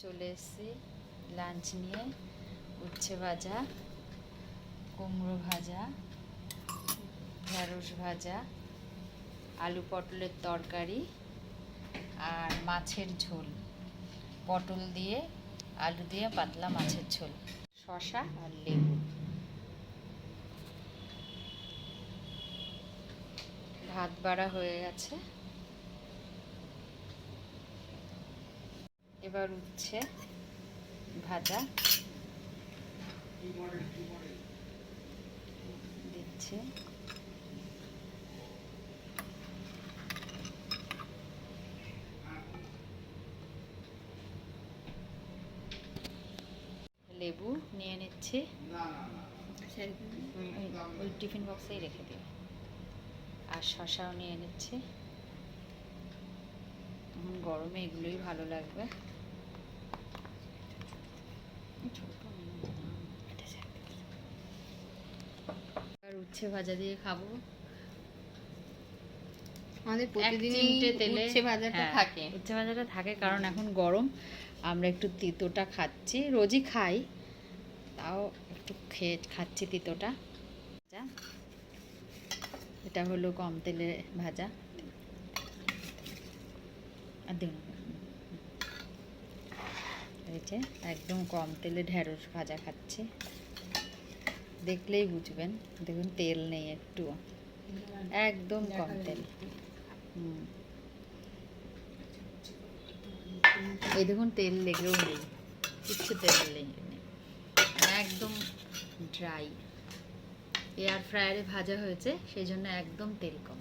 চলে এসেছি লাঞ্চ নিয়ে। উচ্ছে ভাজা, কুমড়ো ভাজা, ঢেঁড়স ভাজা, আলু পটলের তরকারি আর মাছের ঝোল, পটল দিয়ে আলু দিয়ে পাতলা মাছের ঝোল, শসা আর লেবু। ভাত বাড়া হয়ে গেছে, এবার উচ্ছে ভাজা দিচ্ছে। লেবু নিয়ে নিচ্ছি, ওই টিফিন বক্সেই রেখে দিই। আর শসাও নিয়ে নিচ্ছি, এখন গরমে এগুলোই ভালো লাগবে। আর উচ্ছে ভাজা দিয়ে খাবো। আমাদের প্রতিদিনই উচ্ছে ভাজাটা থাকে। উচ্ছে ভাজাটা থাকে কারণ এখন গরম, আমরা একটু তিতোটা খাচ্ছি, রোজই খাই, তাও একটু খেয়ে খাচ্ছি তিতোটা। এটা হলো কম তেলে ভাজা। আর দেখুন, এই যে একদম কম তেলে ঢেঁড়স ভাজা খাচ্ছি, দেখলেই বুঝবেন। দেখুন তেল নেই একটু, একদম কম তেল। এই দেখুন তেল লেগেও নেই, কিচ্ছু তেল নেই, একদম ড্রাই। এয়ার ফ্রায়ারে ভাজা হয়েছে সেই জন্য একদম তেল কম।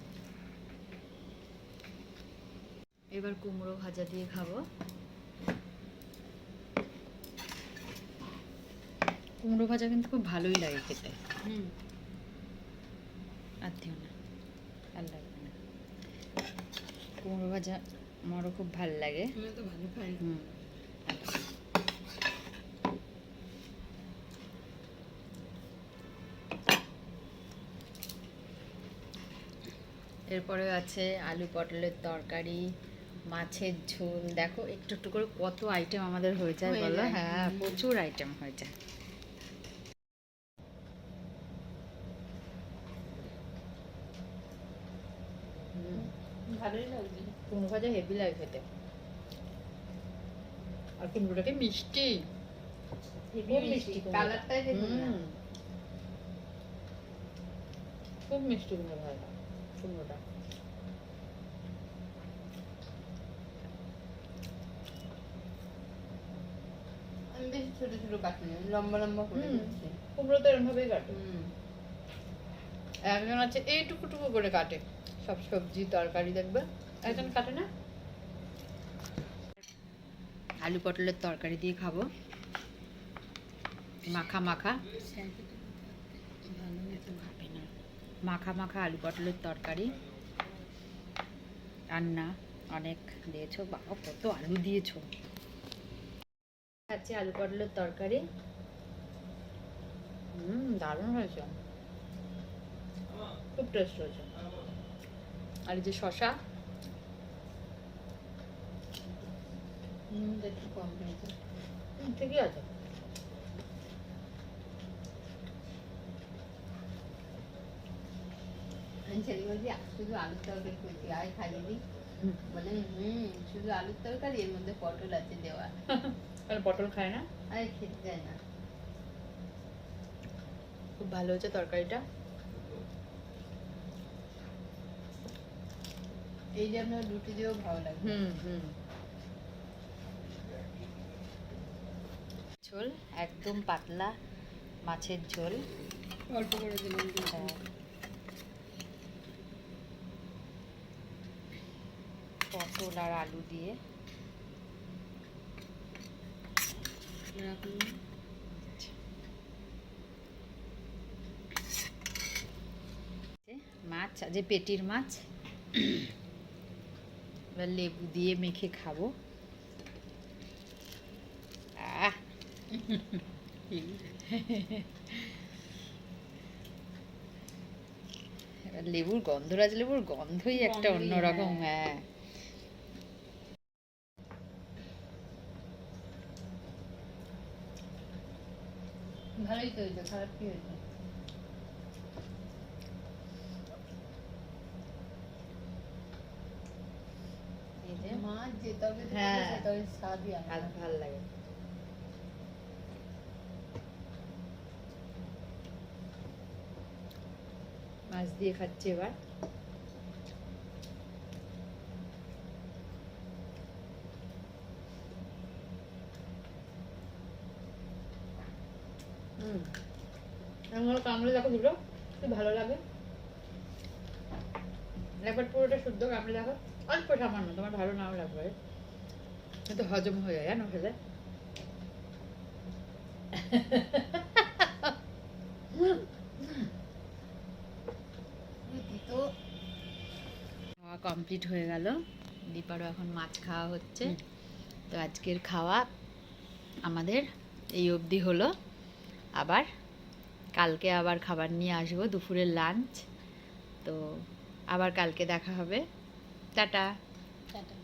এবার কুমড়ো ভাজা দিয়ে খাবো। কুমড়ো ভাজা কিন্তু খুব ভালোই লাগে খেতে। আর দিও না, আর লাগবে না। কুমড়ো ভাজা আমারও খুব ভালো লাগে। এরপরে আছে আলু পটলের তরকারি, মাছের ঝোল। দেখো একটু একটু করে কত আইটেম আমাদের হয়ে যায় বলো। হ্যাঁ, প্রচুর আইটেম হয়ে যায়। ভালোই লাগবে। কুমড়ো ভাজা হেভি লাগে খেতে, আর কুমড়োটাকে মিষ্টি, খুব মিষ্টি, কালারটাই দেখুন না। খুব মিষ্টি কুমড়ো ভাজা, কুমড়োটা। আমি বেশি ছোট ছোট কাটিনি, লম্বা লম্বা করে দিচ্ছি। কুমড়ো তো এরকম ভাবেই কাটে। একজন আছে এইটুকু টুকু করে কাটে সব সবজি তরকারি, দেখবে একজন কাটে না। আলু পটলের তরকারি দিয়ে খাবো, মাখা মাখা। মাখা মাখা আলু পটলের তরকারি, রান্না অনেক দিয়েছো বাবা, কত আলু দিয়েছো। খাচ্ছি আলু পটলের তরকারি, দারুণ হয়েছে, খুব টেস্ট হয়েছে। আর এই যে শসা, একটু কম হয়েছে, ঠিকই আছে। ছেলে বলছি শুধু আলুর তরকারি করছি, আয় খাইয়ে দিই। বলে শুধু আলুর তরকারি, এর মধ্যে পটল আছে দেওয়া। পটল খায় না, আরে খেতে যায় না। খুব ভালো হয়েছে তরকারিটা। এই যে আপনার রুটি দিয়েও ভালো লাগবে। ঝোল একদম পাতলা মাছের ঝোল, অল্প করে দিলাম। পটল আর আলু দিয়ে। মাছ, যে পেটির মাছ, এবার লেবু দিয়ে মেখে খাবো। লেবুর গন্ধরাজ লেবুর গন্ধই একটা অন্যরকম। হ্যাঁ, ভালোই তো হয়েছে, খারাপ কি হয়েছে? এই যে মাছ যে তরকারিতে হ্যাঁ। পড়বে, সে তরকারির স্বাদই আর আলাদা। ভালো লাগে। মাছ দিয়ে খাচ্ছি এবার। আমার কামড়ে দেখো দুটো, কি ভালো লাগে। একবার পুরোটা শুদ্ধ কামড়ে দেখো, অল্প সামান্য, তোমার ভালো নাও লাগবে, কিন্তু হজম হয়ে যায় জানো খেলে। তো খাওয়া কমপ্লিট হয়ে গেল, দীপারও এখন মাছ খাওয়া হচ্ছে। তো আজকের খাওয়া আমাদের এই অবধি হলো। আবার কালকে আবার খাবার নিয়ে আসবো, দুপুরের লাঞ্চ। তো আবার কালকে দেখা হবে। টাটা। টাটা।